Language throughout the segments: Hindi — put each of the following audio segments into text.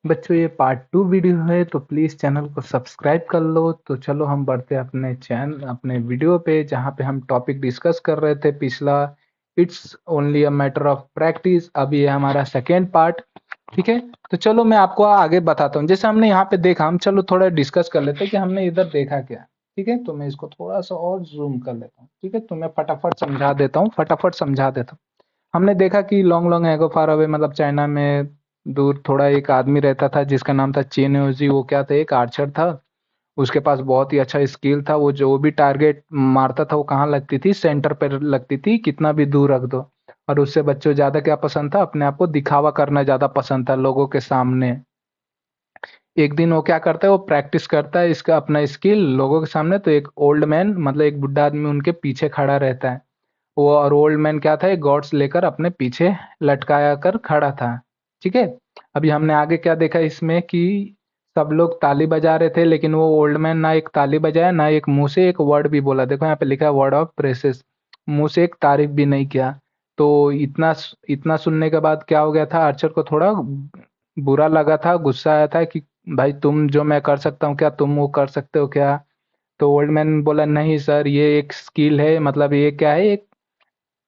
बच्चों ये पार्ट 2 वीडियो है तो प्लीज़ चैनल को सब्सक्राइब कर लो। तो चलो हम बढ़ते हैं अपने वीडियो पे, जहाँ पे हम टॉपिक डिस्कस कर रहे थे पिछला। It's only a matter of practice. अब ये हमारा सेकेंड पार्ट। ठीक है, तो चलो मैं आपको आगे बताता हूँ। जैसे हमने यहाँ पे देखा, हम चलो थोड़ा डिस्कस कर लेते हैं कि हमने इधर देखा क्या। ठीक है, तो मैं इसको थोड़ा सा और जूम कर लेता हूँ। ठीक है, तो मैं फटाफट समझा देता हूँ। हमने देखा कि long long ago far away, मतलब चाइना में दूर थोड़ा एक आदमी रहता था जिसका नाम था चेन ओजी। वो क्या था, एक आर्चर था। उसके पास बहुत ही अच्छा स्किल था। वो जो भी टारगेट मारता था वो कहाँ लगती थी, सेंटर पर लगती थी, कितना भी दूर रख दो। और उससे बच्चों ज्यादा क्या पसंद था, अपने आप को दिखावा करना ज्यादा पसंद था लोगों के सामने। एक दिन वो क्या करता है, वो प्रैक्टिस करता है इसका अपना स्किल लोगों के सामने। तो एक ओल्ड मैन, मतलब एक बुढ़ा आदमी उनके पीछे खड़ा रहता है। वो और ओल्ड मैन क्या था, एक गॉड्स लेकर अपने पीछे लटकाया कर खड़ा था। ठीक है, अभी हमने आगे क्या देखा इसमें कि सब लोग ताली बजा रहे थे, लेकिन वो ओल्ड मैन ना एक ताली बजाया, ना एक मुंह से एक वर्ड भी बोला। देखो यहाँ पे लिखा है वर्ड ऑफ प्रेसेस। मुंह से एक तारीफ भी नहीं किया। तो इतना इतना सुनने के बाद क्या हो गया था, आर्चर को थोड़ा बुरा लगा था, गुस्सा आया था कि भाई तुम जो मैं कर सकता हूँ क्या तुम वो कर सकते हो क्या। तो ओल्ड मैन बोला नहीं सर, ये एक स्किल है, मतलब ये क्या है, एक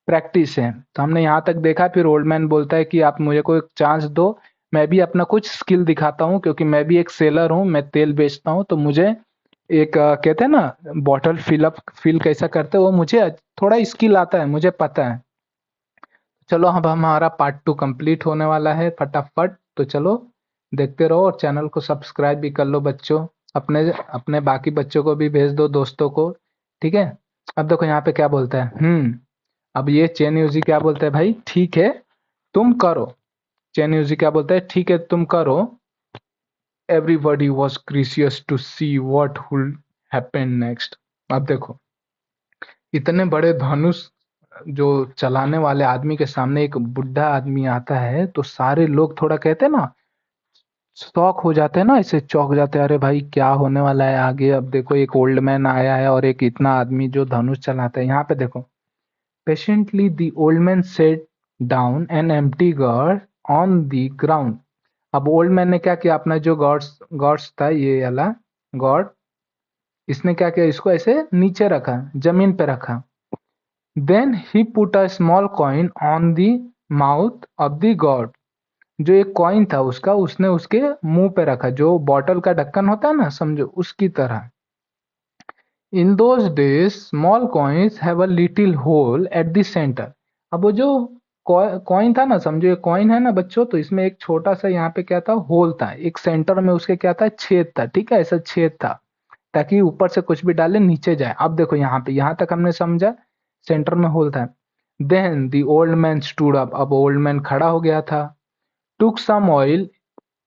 प्रैक्टिस है। तो हमने यहाँ तक देखा। फिर ओल्ड मैन बोलता है कि आप मुझे को एक चांस दो, मैं भी अपना कुछ स्किल दिखाता हूँ, क्योंकि मैं भी एक सेलर हूँ, मैं तेल बेचता हूँ। तो मुझे एक कहते हैं ना बॉटल फिल कैसा करते हैं, वो मुझे थोड़ा स्किल आता है, मुझे पता है। चलो अब हमारा पार्ट 2 कंप्लीट होने वाला है फटाफट। तो चलो देखते रहो और चैनल को सब्सक्राइब भी कर लो बच्चों। अपने अपने बाकी बच्चों को भी भेज दो, दोस्तों को। ठीक है, अब देखो यहाँ पे क्या बोलता है। अब ये चेन यूजी क्या बोलता है, भाई ठीक है तुम करो। चेन यूजी क्या बोलता है, ठीक है तुम करो। Everybody was curious to see what would happen next. अब देखो, इतने बड़े धनुष जो चलाने वाले आदमी के सामने एक बुढ़ा आदमी आता है, तो सारे लोग थोड़ा कहते हैं ना, शॉक हो जाते हैं ना, ऐसे चौंक जाते हैं, अरे भाई क्या होने वाला है आगे। अब देखो एक ओल्ड मैन आया है और एक इतना आदमी जो धनुष चलाता है। यहाँ पे देखो, patiently the old man set down an empty God on the ground. अब ओल्ड मैन ने क्या किया, अपना जो गॉड्स गॉड्स था ये वाला गॉड, इसने क्या किया, इसको ऐसे नीचे रखा, जमीन पे रखा। Then he put a small coin on the mouth of the god. जो एक कॉइन था उसका, उसने उसके मुंह पे रखा, जो बॉटल का ढक्कन होता है ना, समझो उसकी तरह। In those days small coins have a little hole at the centre. अब वो जो कॉइन था ना, समझो ये कॉइन है ना बच्चों, तो इसमें एक छोटा सा यहाँ पे क्या था, होल था, एक सेंटर में उसके क्या था, छेद था। ठीक है, ऐसा छेद था ताकि ऊपर से कुछ भी डाले नीचे जाए। अब देखो यहाँ पे, यहाँ तक हमने समझा, सेंटर में होल था। Then the old man stood up. अब ओल्ड मैन खड़ा हो गया था। Took some oil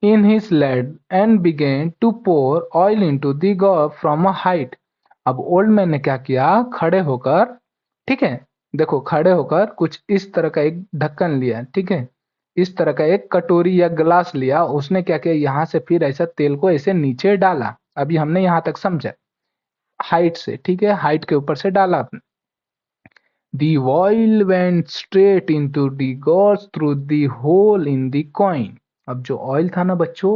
in his lead and began to pour oil into the gourd from a height। अब ओल्ड मैन ने क्या किया, खड़े होकर, ठीक है, देखो खड़े होकर कुछ इस तरह का एक ढक्कन लिया। ठीक है, इस तरह का एक कटोरी या गिलास लिया। उसने क्या किया, यहाँ से फिर ऐसा तेल को ऐसे नीचे डाला। अभी हमने यहाँ तक समझा, हाइट से, ठीक है, हाइट के ऊपर से डाला। The oil went straight into the gorge through the hole in the coin। अब जो ऑयल था ना बच्चों,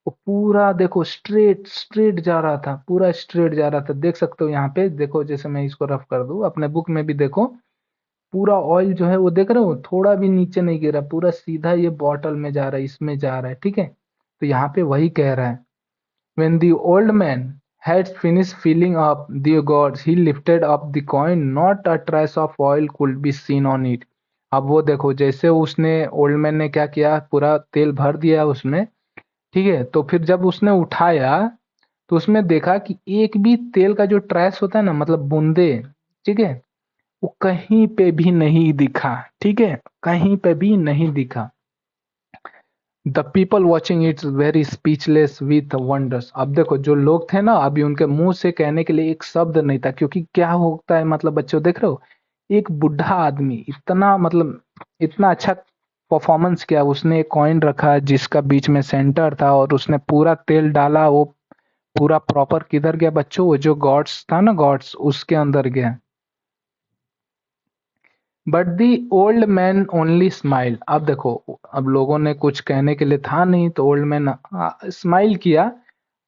वो पूरा देखो स्ट्रेट स्ट्रेट जा रहा था, पूरा स्ट्रेट जा रहा था। देख सकते हो यहाँ पे, देखो जैसे मैं इसको रफ कर दूं, अपने बुक में भी देखो, पूरा ऑयल जो है वो देख रहे हो, थोड़ा भी नीचे नहीं गिरा, पूरा सीधा ये बॉटल में जा रहा है, इसमें जा रहा है। ठीक है, तो यहाँ पे वही कह रहा है। When the old man had finished filling up the gourds, he lifted up the coin. Not a trace of oil could be seen on it। अब वो देखो, जैसे उसने ओल्ड मैन ने क्या किया, पूरा तेल भर दिया उसमें। ठीक है, तो फिर जब उसने उठाया, तो उसमें देखा कि एक भी तेल का जो ट्रेस होता है ना, मतलब बूंदे, ठीक है, वो कहीं पे भी नहीं दिखा। ठीक है, कहीं पे भी नहीं दिखा। The people watching it's very speechless with wonders. अब देखो जो लोग थे ना, अभी उनके मुंह से कहने के लिए एक शब्द नहीं था, क्योंकि क्या होता है, मतलब बच्चों देख रहे हो, एक बुढ़ा आदमी इतना, मतलब इतना अच्छा परफॉर्मेंस किया। उसने एक कॉइन रखा जिसका बीच में सेंटर था, और उसने पूरा तेल डाला, वो पूरा प्रॉपर किधर गया बच्चों, वो जो गॉड्स था ना, गॉड्स उसके अंदर गया। But the old man only smile. अब देखो, अब लोगों ने कुछ कहने के लिए था नहीं तो ओल्ड मैन स्माइल किया,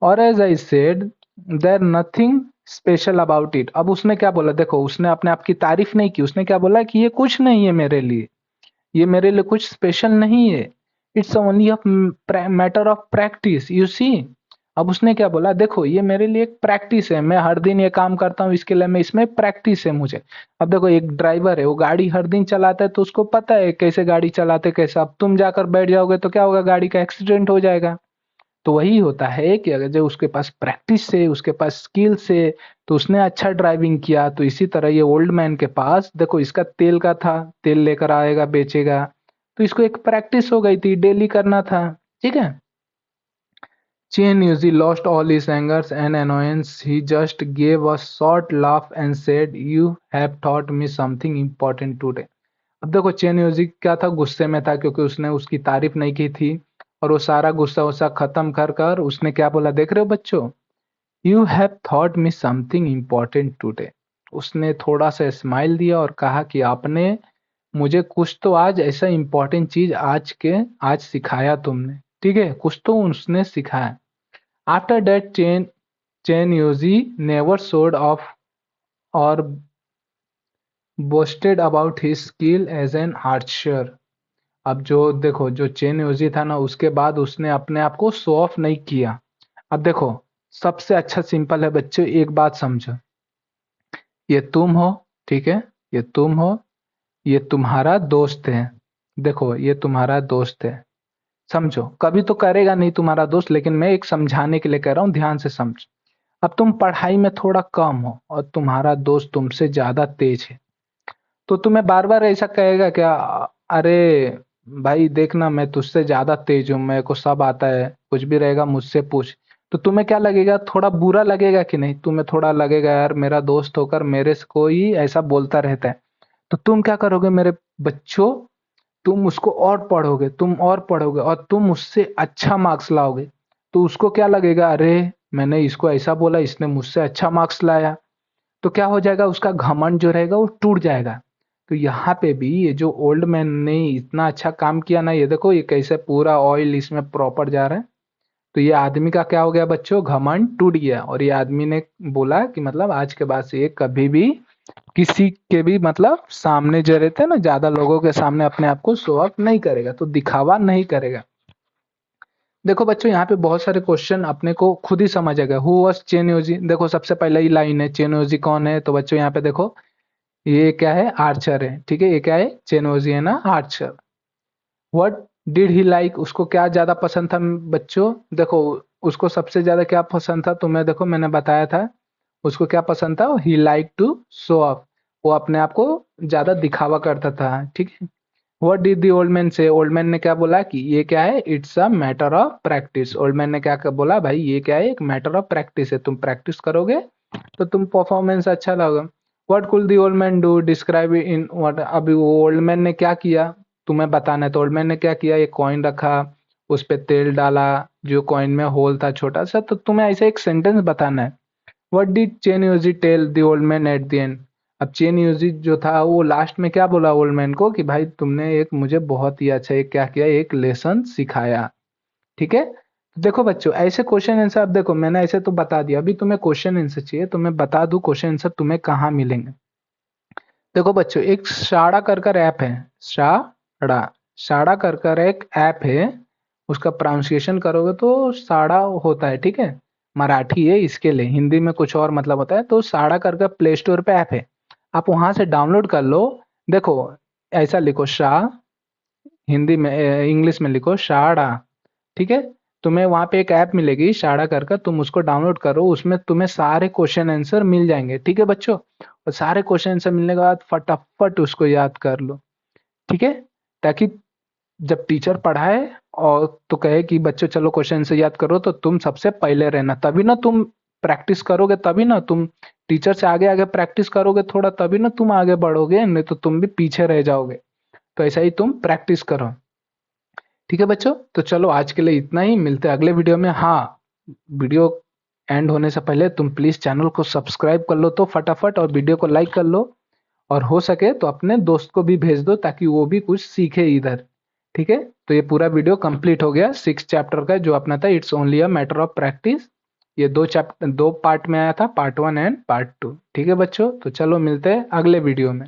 और as I said there nothing special about it. अब उसने क्या बोला, देखो उसने अपने आप की तारीफ नहीं की, उसने क्या बोला कि ये कुछ नहीं है मेरे लिए, ये मेरे लिए कुछ स्पेशल नहीं है, it's only a matter of practice, you see. अब उसने क्या बोला, देखो ये मेरे लिए एक प्रैक्टिस है, मैं हर दिन ये काम करता हूँ, इसके लिए मैं इसमें प्रैक्टिस है मुझे। अब देखो एक ड्राइवर है, वो गाड़ी हर दिन चलाता है तो उसको पता है कैसे गाड़ी चलाते कैसे। अब तुम जाकर बैठ जाओगे तो क्या होगा, गाड़ी का एक्सीडेंट हो जाएगा। तो वही होता है कि अगर जो उसके पास प्रैक्टिस है, उसके पास स्किल्स है, तो उसने अच्छा ड्राइविंग किया। तो इसी तरह ये ओल्ड मैन के पास देखो, इसका तेल का था, तेल लेकर आएगा बेचेगा, तो इसको एक प्रैक्टिस हो गई थी, डेली करना था। ठीक है। Chen Yuzi lost all his anger and annoyance. He just gave a short laugh and said, "You have taught me something important today." अब देखो चेन यूजी क्या था, गुस्से में था क्योंकि उसने उसकी तारीफ नहीं की थी, और वो सारा गुस्सा वुस्सा खत्म कर कर उसने क्या बोला, देख रहे हो बच्चों, you have thought me something important today. उसने थोड़ा सा स्माइल दिया और कहा कि आपने मुझे कुछ तो आज ऐसा इम्पोर्टेंट चीज आज सिखाया तुमने। ठीक है, कुछ तो उसने सिखाया। After that Chen Yuji never showed off और boasted about his skill as an archer. अब जो देखो, जो चेन यूजी था ना, उसके बाद उसने अपने आप को शो ऑफ नहीं किया। अब देखो, सबसे अच्छा सिंपल है बच्चों, एक बात समझो, ये तुम हो, ठीक है, ये तुम हो, ये तुम्हारा दोस्त है। देखो ये तुम्हारा दोस्त है, समझो, कभी तो करेगा नहीं तुम्हारा दोस्त, लेकिन मैं एक समझाने के लिए कह रहा हूँ, ध्यान से समझ। अब तुम पढ़ाई में थोड़ा कम हो और तुम्हारा दोस्त तुमसे ज्यादा तेज है, तो तुम्हें बार बार ऐसा कहेगा क्या, अरे भाई देखना मैं तुझसे ज्यादा तेज हूँ, मेरे को सब आता है, कुछ भी रहेगा मुझसे पूछ। तो तुम्हें क्या लगेगा, थोड़ा बुरा लगेगा कि नहीं, तुम्हें थोड़ा लगेगा यार मेरा दोस्त होकर मेरे से कोई ऐसा बोलता रहता है। तो तुम क्या करोगे मेरे बच्चों, तुम उसको और पढ़ोगे, तुम और पढ़ोगे, और तुम उससे अच्छा मार्क्स लाओगे। तो उसको क्या लगेगा, अरे मैंने इसको ऐसा बोला, इसने मुझसे अच्छा मार्क्स लाया। तो क्या हो जाएगा, उसका घमंड जो रहेगा वो टूट जाएगा। तो यहाँ पे भी ये जो ओल्ड मैन ने इतना अच्छा काम किया ना, ये देखो ये कैसे पूरा ऑयल इसमें प्रॉपर जा रहा है। तो ये आदमी का क्या हो गया बच्चों, घमंड टूट गया, और ये आदमी ने बोला कि मतलब आज के बाद से ये कभी भी किसी के भी मतलब सामने जो रहते हैं ना, ज्यादा लोगों के सामने अपने आप को शो ऑफ नहीं करेगा, तो दिखावा नहीं करेगा। देखो बच्चों, यहाँ पे बहुत सारे क्वेश्चन अपने को खुद ही समझ आ गया। हु वाज चेनयोजी, देखो सबसे पहले ही लाइन है, चेनयोजी कौन है, तो बच्चों यहाँ पे देखो ये क्या है, आर्चर है। ठीक है, ये क्या है, चेनोजी है ना, Archer. What did he like, उसको क्या ज्यादा पसंद था बच्चों, देखो उसको सबसे ज्यादा क्या पसंद था, तुम्हें देखो मैंने बताया था, उसको क्या पसंद था, ही लाइक टू शो ऑफ, वो अपने आप को ज्यादा दिखावा करता था। ठीक है। What did the old man से, ओल्ड मैन ने क्या बोला कि ये क्या है, it's a matter of practice. Old man ने क्या बोला, भाई ये क्या है, एक मैटर ऑफ प्रैक्टिस है, तुम प्रैक्टिस करोगे तो तुम परफॉर्मेंस अच्छा लगा। What could the old man do, describe in what. अभी वो ओल्ड मैन ने क्या किया तुम्हें बताना है। तो ओल्ड मैन ने क्या किया, एक कॉइन रखा, उस पे तेल डाला, जो कॉइन में होल था छोटा सा, तो तुम्हें ऐसे एक सेंटेंस बताना है। What did Chen Yuji tell the old man at the end. अब चेन यूजी जो था वो लास्ट में क्या बोला ओल्ड मैन को, कि भाई तुमने एक मुझे बहुत ही अच्छा एक क्या किया, एक लेसन सिखाया। ठीक है। देखो बच्चों, ऐसे क्वेश्चन आंसर, अब देखो मैंने ऐसे तो बता दिया, अभी तुम्हें क्वेश्चन आंसर चाहिए तो मैं बता दूं क्वेश्चन आंसर तुम्हें कहाँ मिलेंगे। देखो बच्चों, एक शाड़ा कर ऐप है, शाड़ा, शाड़ा कर एक ऐप है, उसका प्रोनाउंसिएशन करोगे तो साड़ा होता है। ठीक है, मराठी है, इसके लिए हिंदी में कुछ और मतलब होता है। तो साड़ा कर प्ले स्टोर पे ऐप है, आप वहां से डाउनलोड कर लो। देखो ऐसा लिखो, शाह, हिंदी में इंग्लिश में लिखो शाड़ा। ठीक है, तुम्हें वहां पे एक ऐप मिलेगी शाड़ा कर, तुम उसको डाउनलोड करो, उसमें तुम्हें सारे क्वेश्चन आंसर मिल जाएंगे। ठीक है बच्चों, और सारे क्वेश्चन आंसर मिलने के बाद फटाफट उसको याद कर लो। ठीक है, ताकि जब टीचर पढ़ाए और तो कहे कि बच्चों चलो क्वेश्चन आंसर याद करो, तो तुम सबसे पहले रहना, तभी ना तुम प्रैक्टिस करोगे, तभी ना तुम टीचर से आगे आगे प्रैक्टिस करोगे थोड़ा, तभी ना तुम आगे बढ़ोगे, नहीं तो तुम भी पीछे रह जाओगे। तो ऐसा ही तुम प्रैक्टिस करो। ठीक है बच्चों, तो चलो आज के लिए इतना ही, मिलते हैं अगले वीडियो में। हाँ, वीडियो एंड होने से पहले तुम प्लीज चैनल को सब्सक्राइब कर लो तो फटाफट, और वीडियो को लाइक कर लो, और हो सके तो अपने दोस्त को भी भेज दो ताकि वो भी कुछ सीखे इधर। ठीक है, तो ये पूरा वीडियो कंप्लीट हो गया 6 चैप्टर का जो अपना था it's only a matter of practice. ये 2 पार्ट में आया था, पार्ट 1 एंड पार्ट 2। ठीक है बच्चों, तो चलो मिलते हैं अगले वीडियो में।